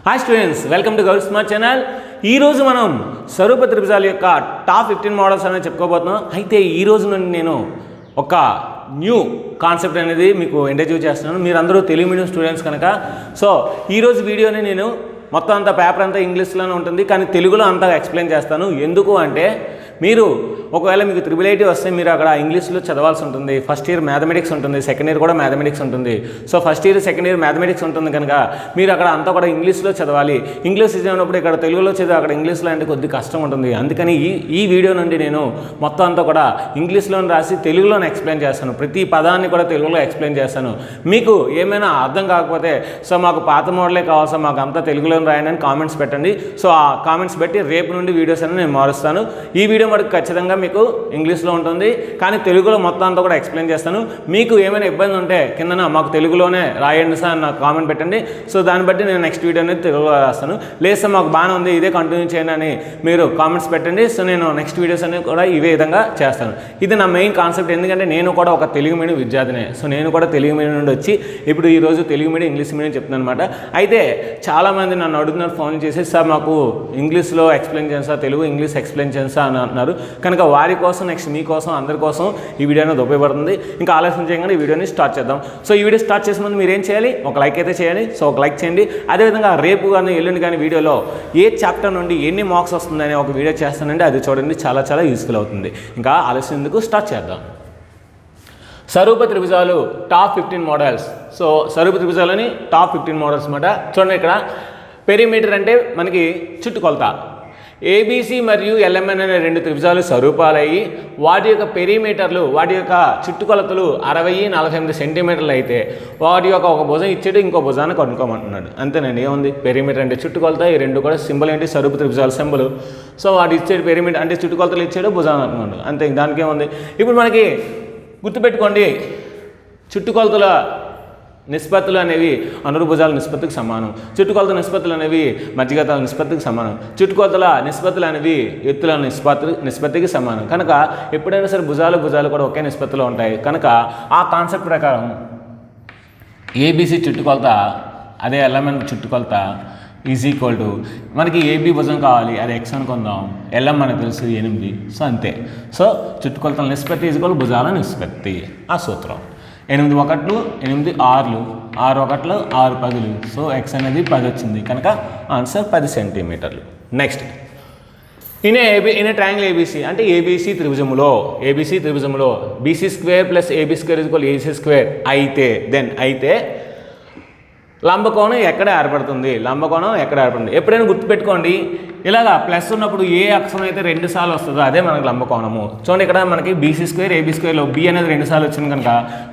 Hi students, welcome to Gauri smart channel. ఈరోజు మనం స్వరూప త్రిభుజాల యొక్క టాప్ 15 మోడల్స్ అనేది చెప్పుకోబోతున్నాం. అయితే ఈ రోజు నుండి నేను ఒక న్యూ కాన్సెప్ట్ అనేది మీకు ఇంట్రడ్యూస్ చేస్తున్నాను. మీరందరూ తెలుగు మీడియం స్టూడెంట్స్ కనుక ఈరోజు వీడియోని నేను మొత్తం అంతా పేపర్ అంతా ఇంగ్లీష్లోనే ఉంటుంది, కానీ తెలుగులో అంతా ఎక్స్ప్లెయిన్ చేస్తాను. ఎందుకు అంటే మీరు ఒకవేళ మీకు త్రిబుల్ వస్తే మీరు అక్కడ ఇంగ్లీష్లో చదవాల్సి ఉంటుంది. ఫస్ట్ ఇయర్ మ్యాథమెటిక్స్ ఉంటుంది, సెకండ్ ఇయర్ కూడా మ్యాథమెటిక్స్ ఉంటుంది. So first year second year mathematics ఉంటుంది కనుక మీరు అక్కడ అంతా కూడా ఇంగ్లీష్లో చదవాలి. ఇంగ్లీష్ చదివినప్పుడు ఇక్కడ తెలుగులో చదివి అక్కడ ఇంగ్లీష్లో అంటే కొద్ది కష్టం ఉంటుంది. అందుకని ఈ వీడియో నుండి నేను మొత్తం అంతా కూడా ఇంగ్లీష్లో రాసి తెలుగులోనే ఎక్స్ప్లెయిన్ చేస్తాను. ప్రతి పదాన్ని కూడా తెలుగులో ఎక్స్ప్లెయిన్ చేస్తాను. మీకు ఏమైనా అర్థం కాకపోతే మాకు పాత మోడలే కావాలి సార్, మాకు అంతా తెలుగులో రాయండి అని కామెంట్స్ పెట్టండి. ఆ కామెంట్స్ బట్టి రేపు నుండి వీడియోస్ అని నేను మారుస్తాను. ఈ వీడియో మనకు ఖచ్చితంగా మీకు ఇంగ్లీష్లో ఉంటుంది, కానీ తెలుగులో మొత్తం అంతా కూడా ఎక్స్ప్లెయిన్ చేస్తాను. మీకు ఏమైనా ఇబ్బంది ఉంటే కిందన మాకు తెలుగులోనే రాయండి సార్ నాకు కామెంట్ పెట్టండి. దాన్ని బట్టి నేను నెక్స్ట్ వీడియో అనేది తెలుగులో రాస్తాను. లేదు సార్ మాకు బాగానే ఉంది, ఇదే కంటిన్యూ చేయండి అని మీరు కామెంట్స్ పెట్టండి. నేను నెక్స్ట్ వీడియోస్ అనేవి కూడా ఇవే విధంగా చేస్తాను. ఇది నా మెయిన్ కాన్సెప్ట్. ఎందుకంటే నేను కూడా ఒక తెలుగు మీడియం విద్యార్థినే. నేను కూడా తెలుగు మీడియం నుండి వచ్చి ఇప్పుడు ఈరోజు తెలుగు మీడియం ఇంగ్లీష్ మీడియం చెప్తున్నాను అనమాట. అయితే చాలామంది నన్ను అడుగుతున్నారు, ఫోన్ చేసి సార్ మాకు ఇంగ్లీష్లో ఎక్స్ప్లెయిన్ చేయండి సార్, తెలుగు ఇంగ్లీష్ ఎక్స్ప్లెయిన్ చేయండి సార్ అని అంటున్నారు. కనుక వారి కోసం నెక్స్ట్ మీకోసం అందరి కోసం ఈ వీడియో అనేది ఉపయోగపడుతుంది. ఇంకా ఆలోచన చేయగానే ఈ వీడియోని స్టార్ట్ చేద్దాం. ఈ వీడియో స్టార్ట్ చేసే ముందు మీరు ఏం చేయాలి, ఒక లైక్ అయితే చేయాలి. ఒక లైక్ చేయండి. అదేవిధంగా రేపు కానీ ఎల్లుండి కానీ వీడియోలో ఏ చాప్టర్ నుండి ఎన్ని మార్క్స్ వస్తుందని ఒక వీడియో చేస్తానండి, అది చూడండి, చాలా చాలా యూస్ఫుల్ అవుతుంది. ఇంకా ఆలస్యం ఎందుకు, స్టార్ట్ చేద్దాం. స్వరూప త్రిభుజాలు టాప్ 15 మోడల్స్. స్వరూప త్రిభుజాలని టాప్ 15 మోడల్స్ అన్నమాట. చూడండి, ఇక్కడ పెరిమీటర్ అంటే మనకి చుట్టుకొలత. ఏబీసీ మరియు ఎల్ఎంఎన్ అనే రెండు త్రిభుజాలు స్వరూపాలయ్యి వాటి యొక్క పెరిమీటర్లు, వాటి యొక్క చుట్టుకొలతలు 60-48 సెంటీమీటర్లు అయితే వాటి యొక్క ఒక భుజం ఇచ్చాడు, ఇంకో భుజాన్ని కనుక్కోమంటున్నాడు. అంతేనండి, ఏముంది, పెరిమీటర్ అంటే చుట్టుకొలత. ఈ రెండు కూడా సింబల్ ఏంటి, స్వరూప త్రిభుజాల సింబల్. వాడు ఇచ్చాడు పెరిమీటర్ అంటే చుట్టుకొలతలు ఇచ్చాడు, భుజాన్ని అంటున్నాడు. అంతే, దానికి ఏముంది. ఇప్పుడు మనకి గుర్తుపెట్టుకోండి, చుట్టుకొలతల నిష్పత్తులు అనేవి అనుభుజాల నిష్పత్తికి సమానం. చుట్టుకొలత నిష్పత్తులు అనేవి మధ్యగతాల నిష్పత్తికి సమానం. చుట్టుకొలతల నిష్పత్తులు అనేవి ఎత్తుల నిష్పత్తికి సమానం. కనుక ఎప్పుడైనా సరే భుజాలు కూడా ఒకే నిష్పత్తిలో ఉంటాయి. కనుక ఆ కాన్సెప్ట్ ప్రకారం ఏబీసీ చుట్టుకొలత అదే ఎల్ఎంఎన్ చుట్టుకొలత ఈజ్ ఈక్వల్ టు మనకి ఏబీ భుజం కావాలి, అది ఎక్స్ అనుకుందాం, ఎల్ఎం మనకు తెలుసు 8. అంతే. చుట్టుకొలతల నిష్పత్తి ఈజ్ ఈక్వల్ భుజాల నిష్పత్తి. ఆ సూత్రం 8 1 8 6 6 1 6 10. ఎక్స్ అనేది 10 వచ్చింది కనుక ఆన్సర్ 10 సెంటీమీటర్లు. నెక్స్ట్, ఇన్ ట్రయాంగిల్ ఏబీసీ అంటే ఏబీసీ త్రిభుజములో BC square plus AB square is equal AC square అయితే లంబకోణం ఎక్కడ ఏర్పడుతుంది, ఎప్పుడైనా గుర్తుపెట్టుకోండి. ఇలాగా ప్లస్ ఉన్నప్పుడు ఏ అక్షరం అయితే 2 సార్లు వస్తుందో అదే మనకు లంబకోణము. చూడండి, ఇక్కడ మనకి బీసీ స్క్వేర్ ఏబీ స్క్వేర్లో బి అనేది 2 సార్లు వచ్చింది కనుక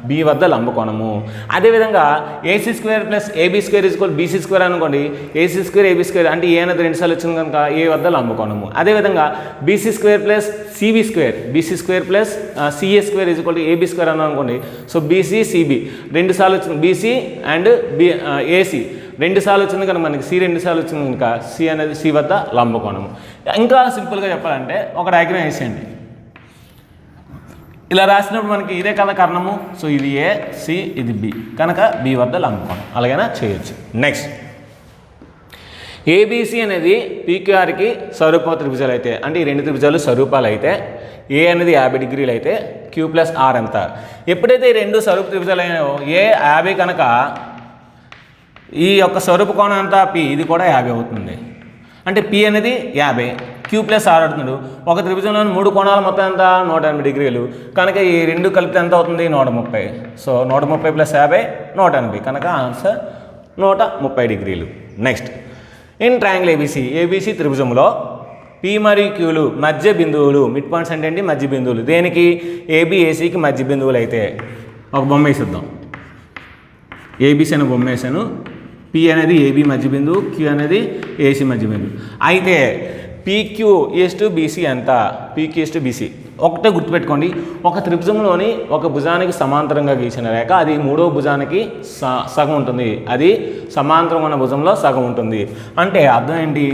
బి వద్ద లంబకోణము. అదేవిధంగా AC square plus AB square is equal BC square అనుకోండి, ఏసీ స్క్వేర్ ఏబీ స్క్వేర్ అంటే ఏ అనేది 2 సార్లు వచ్చింది కనుక ఏ వద్ద లంబకోణము. అదేవిధంగా BC square plus CB square plus CA square is equal AB square అని అనుకోండి. బీసీ సిబి 2 సార్లు వచ్చింది, బీసీ అండ్ ఏసీ 2 సార్లు వచ్చింది కనుక మనకి సి 2 సార్లు వచ్చింది కనుక సి అనేది సి వద్ద లంబకోణము. ఇంకా సింపుల్గా చెప్పాలంటే ఒక డయాగ్రామ్ వేసేయండి. ఇలా రాసినప్పుడు మనకి ఇదే కదా కర్ణము. ఇది ఏ, సి, ఇది బి కనుక బి వద్ద లంబకోణం. అలాగైనా చేయొచ్చు. నెక్స్ట్, ఏబీసీ అనేది పీక్యూఆర్కి స్వరూప త్రిభుజాలు అయితే, అంటే ఈ రెండు త్రిభుజాలు స్వరూపాలు అయితే ఏ అనేది 50 డిగ్రీలు అయితే క్యూ ప్లస్ ఆర్ ఎంత. ఎప్పుడైతే ఈ రెండు స్వరూప త్రిభుజాలు అయినాయో ఏ 50 కనుక ఈ యొక్క స్వరూప కోణం అంతా పి, ఇది కూడా 50 అవుతుంది. అంటే పి అనేది 50, క్యూ ప్లస్ ఆర్ అవుతున్నాడు. ఒక త్రిభుజంలోని 3 కోణాలు మొత్తం ఎంత 180 డిగ్రీలు కనుక ఈ రెండు కలిపితే ఎంత అవుతుంది 130. 130 ప్లస్ 50 180 కనుక ఆన్సర్ 130 డిగ్రీలు. నెక్స్ట్, ఇన్ ట్రయాంగిల్ ఏబీసీ త్రిభుజంలో పి మరియు క్యూలు మధ్య బిందువులు, మిడ్ పాయింట్స్ అంటే ఏంటి, మధ్య బిందువులు. దేనికి, ఏసీకి మధ్య బిందువులు అయితే ఒక బొమ్మ వేసిద్దాం. ఏబీసీ అనే బొమ్మ వేసాను. పి అనేది ఏబీ మధ్య బిందువు, క్యూ అనేది ఏసీ మధ్య బిందువు. అయితే పీక్యూ ఈజ్ టు బీసీ ఎంత, పీక్యూ ఈజ్ టు బీసీ. ఒకటే గుర్తుపెట్టుకోండి, ఒక త్రిభుజంలోని ఒక భుజానికి సమాంతరంగా గీసిన రేఖ అది మూడో భుజానికి సగం ఉంటుంది. అది సమాంతరం ఉన్న భుజంలో సగం ఉంటుంది. అంటే అర్థం ఏంటి,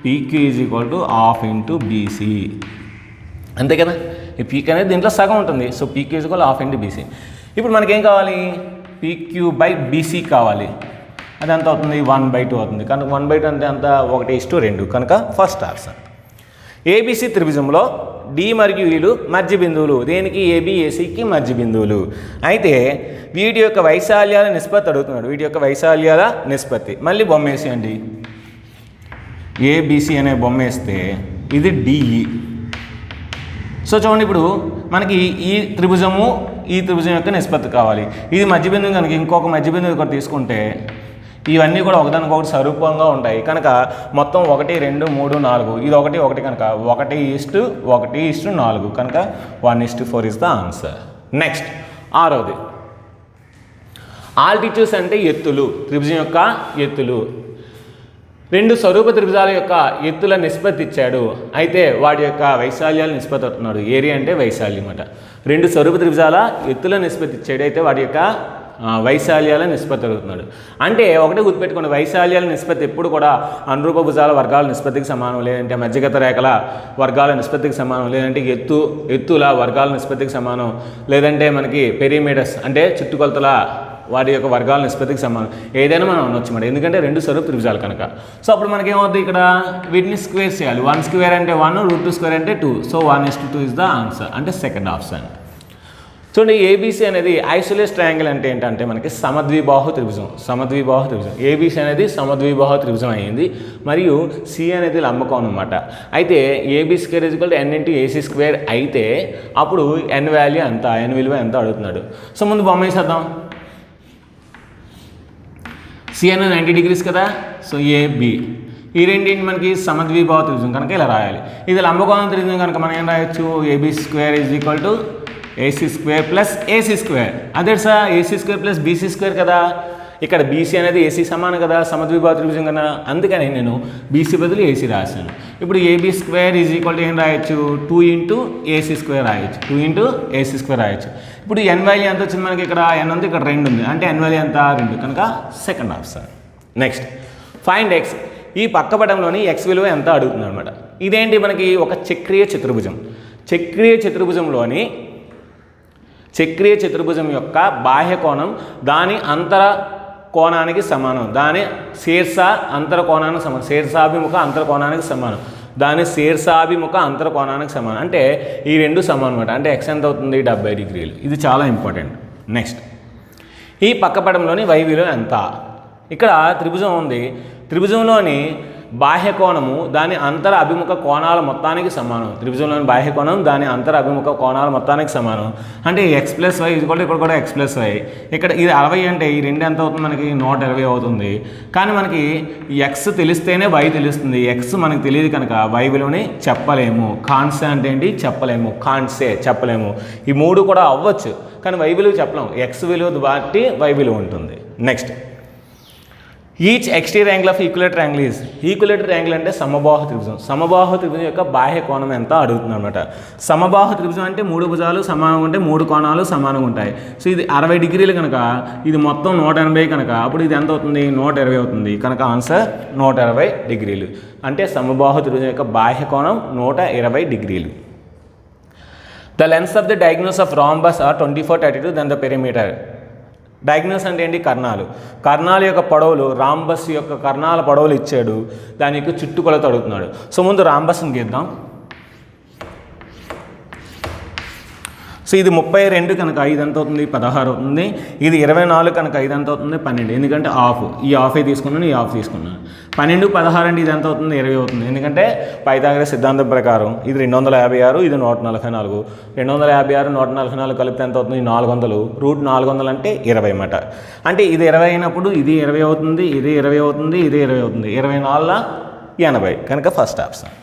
PQ is equal to half into BC. అంతే కదా, ఈ పీక్ అనేది దీంట్లో సగం ఉంటుంది. PQ is equal half into BC. ఇప్పుడు మనకేం కావాలి, పీక్యూ బై బీసీ కావాలి. అది ఎంత అవుతుంది 1/2 అవుతుంది. కనుక 1/2 అంటే అంత 1:2 కనుక ఫస్ట్ ఆప్షన్. ఏబిసి త్రిభుజంలో డి మరియు ఈలు మధ్య బిందువులు. దేనికి? ఏబి ఏసీకి మధ్య బిందువులు. అయితే వీటి యొక్క వైశాల్యాల నిష్పత్తి అడుగుతున్నాడు. వీటి యొక్క వైశాల్యాల నిష్పత్తి. మళ్ళీ బొమ్మ వేసేయండి. ఏబిసి అనే బొమ్మ వేస్తే ఇది డిఈ. సో చూడండి, ఇప్పుడు మనకి ఈ త్రిభుజము ఈ త్రిభుజం యొక్క నిష్పత్తి కావాలి. ఇది మధ్య బిందువు కనుక ఇంకొక మధ్య బిందువు ఇక్కడ తీసుకుంటే ఇవన్నీ కూడా ఒకదానికొకటి స్వరూపంగా ఉంటాయి. కనుక మొత్తం 1, 2, 3, 4 ఇది 1, 1 కనుక 1:1:4 కనుక 1:4 ఇస్ ద ఆన్సర్. నెక్స్ట్ 6వది ఆల్టిట్యూడ్స్ అంటే ఎత్తులు. త్రిభుజం యొక్క ఎత్తులు. 2 స్వరూప త్రిభుజాల యొక్క ఎత్తుల నిష్పత్తి ఇచ్చాడు. అయితే వాటి యొక్క వైశాల్యాల నిష్పత్తి అవుతున్నాడు. ఏరియా అంటే వైశాల్యం అన్నమాట. 2 స్వరూప త్రిభుజాల ఎత్తుల నిష్పత్తి ఇచ్చాడు. అయితే వాటి యొక్క వైశాల్యాల నిష్పత్తి అడుగుతున్నాడు. అంటే ఒకటే గుర్తుపెట్టుకోండి, వైశాల్యాల నిష్పత్తి ఎప్పుడు కూడా అనురూప భుజాల వర్గాల నిష్పత్తికి సమానం, లేదంటే మధ్యగత రేఖల వర్గాల నిష్పత్తికి సమానం, లేదంటే ఎత్తుల వర్గాల నిష్పత్తికి సమానం, లేదంటే మనకి పెరిమీటర్స్ అంటే చుట్టుకొలతల వాటి యొక్క వర్గాల నిష్పత్తికి సమానం. ఏదైనా మనం అనొచ్చు మాట, ఎందుకంటే 2 స్వరూప త్రిభుజాలు కనుక. సో అప్పుడు మనకి ఏమవుతుంది, ఇక్కడ వీటిని స్క్వేర్ చేయాలి. 1 స్క్వేర్ అంటే 1, √2 స్క్వేర్ అంటే 2. సో 1:2 ఇస్ ద ఆన్సర్, అంటే సెకండ్ ఆప్షన్. చూడండి, ఏబీసీ అనేది ఐసోలేస్ ట్రయాంగిల్ అంటే ఏంటంటే మనకి సమద్విబాహు త్రిభుజం. సమద్విబాహు త్రిభుజం ఏబీసీ అనేది సమద్విబాహు త్రిభుజం అయింది. మరియు సి అనేది లంబకోణం అన్నమాట. అయితే AB square = n × AC square అయితే అప్పుడు n వాల్యూ ఎంత, n విలువ ఎంత అడుగుతున్నాడు. సో ముందు బొమ్మ వేసేద్దాం. సి అనేది 90 degrees కదా. సో ఏబి ఈ రెండింటి మనకి సమద్విబాహు త్రిభుజం కనుక ఇలా రాయాలి. ఇది లంబకోణం త్రిభుజం కనుక మనం ఏం రాయొచ్చు, AB square = AC square plus AC square. అదే sir AC square plus BC square కదా. ఇక్కడ బీసీ అనేది ఏసీ సమానం కదా, సమద్విబాహు త్రిభుజం కదా. అందుకని నేను బీసీ బదులు ఏసీ రాశాను. ఇప్పుడు ఏబీ స్క్వేర్ = ఏం రాయొచ్చు, 2 × ఏసీ స్క్వేర్ రాయొచ్చు. 2 × ఏసీ స్క్వేర్ రాయొచ్చు. ఇప్పుడు n వాల్యూ ఎంత వచ్చింది మనకి, ఇక్కడ n ఉంది, ఇక్కడ 2 ఉంది, అంటే n వాల్యూ ఎంత, 2 కనుక second option. Next find x. ఈ పక్కపటంలోని x విలువ ఎంత అడుగుతుంది అనమాట. ఇదేంటి మనకి ఒక చక్రీయ చతుర్భుజం. చక్రీయ చతుర్భుజం యొక్క బాహ్య కోణం దాని అంతర కోణానికి సమానం. దాని శీర్ష అంతర కోణానికి సమానం. శీర్షాభిముఖ అంతర కోణానికి సమానం. దాని శీర్షాభిముఖ అంతర కోణానికి సమానం. అంటే ఈ రెండు సమానం అనమాట. అంటే x ఎంత అవుతుంది, 70 degrees. ఇది చాలా ఇంపార్టెంట్. నెక్స్ట్ ఈ పక్కపటంలోని y విలువ ఎంత. ఇక్కడ త్రిభుజం ఉంది. త్రిభుజంలోని బాహ్య కోణము దాని అంతర అభిముఖ కోణాల మొత్తానికి సమానం. త్రిభుజంలోని బాహ్య కోణం దాని అంతర అభిముఖ కోణాల మొత్తానికి సమానం. అంటే x + y ఇక్కడ కూడా x + y. ఇక్కడ ఇది 60 అంటే ఈ 2 ఎంత అవుతుంది మనకి, 120 అవుతుంది. కానీ మనకి x తెలిస్తేనే y తెలుస్తుంది. x మనకి తెలియదు కనుక y విలువని చెప్పలేము. కాన్సే అంటే ఏంటి, చెప్పలేము. కాన్సే చెప్పలేము. ఈ 3 కూడా అవ్వచ్చు, కానీ y విలువ చెప్పలేము. x విలువ బట్టి y విలువ ఉంటుంది. Next each exterior angle of ఈక్యులేటర్ angle is. ఈక్యులేటర్ angle అంటే సమబాహు త్రిభుజం. సమబాహు త్రిభుజం యొక్క బాహ్య కోణం ఎంత అడుగుతుంది అనమాట. సమబాహు త్రిభుజం అంటే 3 భుజాలు సమానంగా ఉంటే 3 కోణాలు సమానంగా ఉంటాయి. సో ఇది 60 degrees కనుక ఇది మొత్తం 180 కనుక అప్పుడు ఇది ఎంత అవుతుంది, 120 అవుతుంది. కనుక ఆన్సర్ 120 degrees. అంటే సమబాహు త్రిభుజం యొక్క బాహ్య కోణం 120 degrees. The lengths of the diagonals of rhombus are 24, 32 then the perimeter. Diagonals అంటే ఏంటి, కర్ణాలు. కర్ణాల యొక్క పొడవులు, రాంబస్ యొక్క కర్ణాల పొడవులు ఇచ్చాడు. దాని యొక్క చుట్టుకొలత అడుగుతున్నాడు. సో ముందు రాంబస్ని గీద్దాం. సో ఇది 32 కనుక 5 ఎంత అవుతుంది, 16 అవుతుంది. ఇది 24 కనుక 5 ఎంత అవుతుంది, 12. ఎందుకంటే హాఫ్, ఈ హాఫే తీసుకున్నాను, ఈ హాఫ్ తీసుకున్నాను. 12, 16 అంటే ఇది ఎంత అవుతుంది, 20 అవుతుంది. ఎందుకంటే పైథాగరస్ సిద్ధాంతం ప్రకారం ఇది 256, ఇది 144. 256, 144 కలిపితే ఎంత అవుతుంది, 400. √400 అంటే 20 అన్నమాట. అంటే ఇది 20 అయినప్పుడు ఇది 20 అవుతుంది, ఇది 20 అవుతుంది, ఇది 20 అవుతుంది. 24 80 కనుక ఫస్ట్ ఆప్షన్.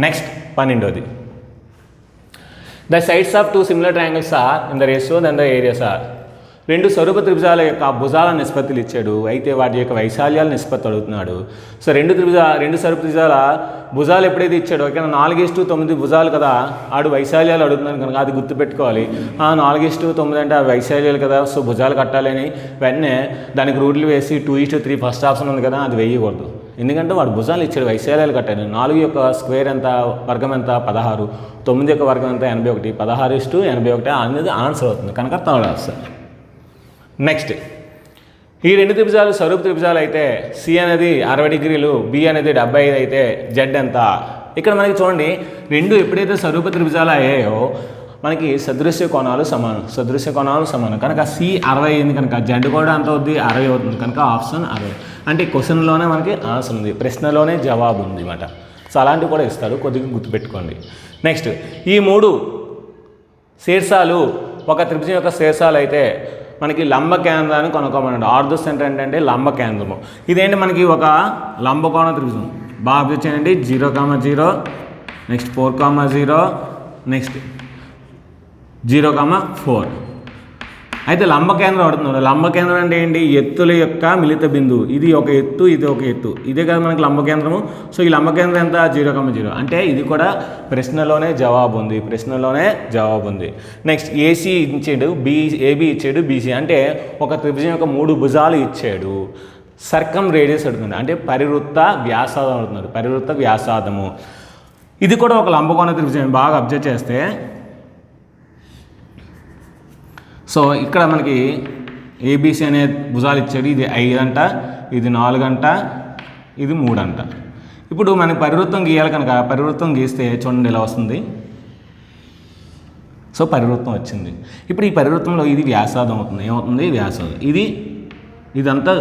నెక్స్ట్ 12వది. The sides of 2 similar triangles are in the ratio then the areas are. 2 స్వరూప త్రిభుజాల యొక్క భుజాల నిష్పత్తులు ఇచ్చాడు. అయితే వాటి యొక్క వైశాల్యాల నిష్పత్తి అడుగుతున్నాడు. సో 2 స్వరూప త్రిభుజాల భుజాలు ఎప్పుడైతే ఇచ్చాడో, ఇక్కడ 4:9 భుజాలు కదా, ఆడు వైశాల్యాలు అడుగుతున్నాడు కనుక అది గుర్తుపెట్టుకోవాలి. 4:9 అంటే ఆ వైశాల్యాలు కదా, సో భుజాలు కట్టాలని వెంటనే దానికి రూట్లు వేసి 2:3 ఫస్ట్ ఆప్షన్ ఉంది కదా, అది వేయకూడదు. ఎందుకంటే వాడు భుజాలు ఇచ్చాడు, వైశాల్యాలు కట్టాడు. 4 యొక్క స్క్వేర్ ఎంత, వర్గం ఎంత, 16. 9 యొక్క వర్గం ఎంత, 81. 16:81 అనేది ఆన్సర్ అవుతుంది కనుక థర్డ్ ఆప్షన్. నెక్స్ట్ ఈ రెండు త్రిభుజాలు స్వరూప త్రిభుజాలు అయితే సి అనేది 60 డిగ్రీలు, బి అనేది 75 అయితే జెడ్ ఎంత? ఇక్కడ మనకి చూడండి, రెండు ఎప్పుడైతే స్వరూప త్రిభుజాలు అయ్యాయో మనకి సదృశ్య కోణాలు సమానం కనుక సి 60 అయింది కనుక జెడ్ కూడా అంత అవుద్ది 60 అవుతుంది కనుక ఆప్షన్ 60. అంటే క్వశ్చన్లోనే మనకి ఆన్సర్ ఉంది, ప్రశ్నలోనే జవాబు ఉంది అన్నమాట. సో అలాంటివి కూడా ఇస్తాడు, కొద్దిగా గుర్తుపెట్టుకోండి. నెక్స్ట్, ఈ 3 శీర్షాలు ఒక త్రిభుజం యొక్క శీర్షాలు అయితే మనకి లంబ కేంద్రాన్ని కనుక్కోమన్నాడు. ఆర్థో సెంటర్ అంటే లంబ కేంద్రము. ఇదేంటి మనకి ఒక లంబకోణ త్రిభుజం. బాగా అబ్జర్వ్ చేయండి, 0,0, నెక్స్ట్ 4,0, నెక్స్ట్ 0,4. అయితే లంబ కేంద్రం అడుగుతున్నాడు. లంబ కేంద్రం అంటే ఏంటి? ఎత్తుల యొక్క మిలిత బిందువు. ఇది ఒక ఎత్తు, ఇది ఒక ఎత్తు, ఇదే కదా మనకి లంబ కేంద్రము. సో ఈ లంబ కేంద్రం ఎంత? 0,0. అంటే ఇది కూడా ప్రశ్నలోనే జవాబు ఉంది. నెక్స్ట్, ఏసీ ఇచ్చాడు, ఏబి ఇచ్చాడు, బీసీ. అంటే ఒక త్రిభుజం యొక్క 3 భుజాలు ఇచ్చాడు. సర్కమ్ రేడియస్ అడుగుతుంది, అంటే పరివృత్త వ్యాసాదం అడుగుతున్నారు. పరివృత్త వ్యాసాదము ఇది కూడా ఒక లంబకోణ త్రిభుజం. బాగా అబ్జర్వ్ చేస్తే సో ఇక్కడ మనకి ఏబీసీ అనే భుజాలు ఇచ్చాడు. ఇది 5 అంట, ఇది 4 అంట, ఇది 3 అంట. ఇప్పుడు మనకి పరివృత్తం గీయాలి కనుక పరివృత్తం గీస్తే చూడండి ఇలా వస్తుంది. సో పరివృత్తం వచ్చింది. ఇప్పుడు ఈ పరివృత్తంలో ఇది వ్యాసాదం అవుతుంది. ఏమవుతుంది? వ్యాసాదం. ఇదంతా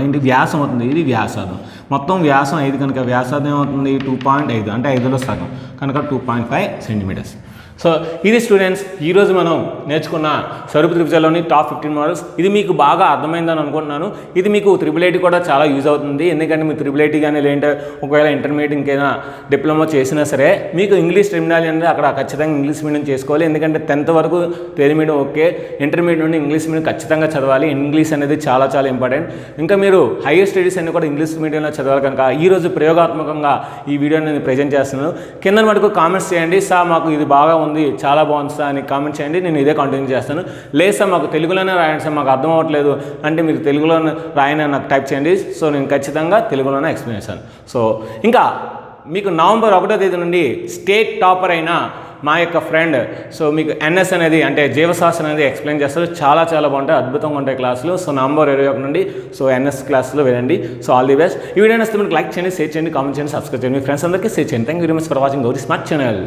ఏంటి? వ్యాసం అవుతుంది. ఇది వ్యాసాదం. మొత్తం వ్యాసం 5 కనుక వ్యాసాదం ఏమవుతుంది? 2.5 అంటే 5లో సగం కనుక 2.5 సెంటీమీటర్స్. సో ఇది స్టూడెంట్స్, ఈరోజు మనం నేర్చుకున్న స్వరూప త్రిభుజాల్లోని టాప్ 15 మోడల్స్. ఇది మీకు బాగా అర్థమైందని అనుకుంటున్నాను. ఇది మీకు త్రిబుల్ ఐటీ కూడా చాలా యూజ్ అవుతుంది. ఎందుకంటే మీరు త్రిబుల్ ఐటీ కానీ లేదంటే ఒకవేళ ఇంటర్మీడియట్ ఇంకైనా డిప్లొమా చేసినా సరే మీకు ఇంగ్లీష్ టెర్మినాలజీ అనేది అక్కడ ఖచ్చితంగా ఇంగ్లీష్ మీడియం చేసుకోవాలి. ఎందుకంటే 10th వరకు తెలుగు మీడియం ఓకే, ఇంటర్మీడియట్ నుండి ఇంగ్లీష్ మీడియం ఖచ్చితంగా చదవాలి. ఇంగ్లీష్ అనేది చాలా చాలా ఇంపార్టెంట్. ఇంకా మీరు హైయర్ స్టడీస్ అన్ని కూడా ఇంగ్లీష్ మీడియంలో చదవాలి కనుక ఈరోజు ప్రయోగాత్మకంగా ఈ వీడియోని నేను ప్రజెంట్ చేస్తున్నాను. కింద మటుకు కామెంట్స్ చేయండి, సార్ మాకు ఇది బాగా ఉంది, చాలా బాగుంది సార్ అని కామెంట్ చేయండి. నేను ఇదే కంటిన్యూ చేస్తాను. లేదు సార్ మాకు తెలుగులోనే రాయండి సార్, మాకు అర్థం అవ్వట్లేదు అంటే మీరు తెలుగులో రాయని నాకు టైప్ చేయండి. సో నేను ఖచ్చితంగా తెలుగులోనే ఎక్స్ప్లెయిన్ చేస్తాను. సో ఇంకా మీకు నవంబర్ 1వ తేదీ నుండి స్టేట్ టాపర్ అయిన మా యొక్క ఫ్రెండ్ సో మీకు ఎన్ఎస్ అనేది అంటే జీవశాస్త్రం అనేది ఎక్స్ప్లెయిన్ చేస్తారు. చాలా చాలా బాగుంటాయి, అద్భుతంగా ఉంటాయి క్లాసులు. సో నవంబర్ 21 నుండి సో ఎన్ఎస్ క్లాసులో వెళ్ళండి. So all the best. ఈ వీడియో నచ్చితే మీకు లైక్ చేయండి, షేర్ చేయండి, కామెంట్ చేయండి, సబ్స్క్రైబ్ చేయండి, మీ ఫ్రెండ్స్ అందరికీ షేర్ చేయండి. Thank you very much for watching Gauri smart channel.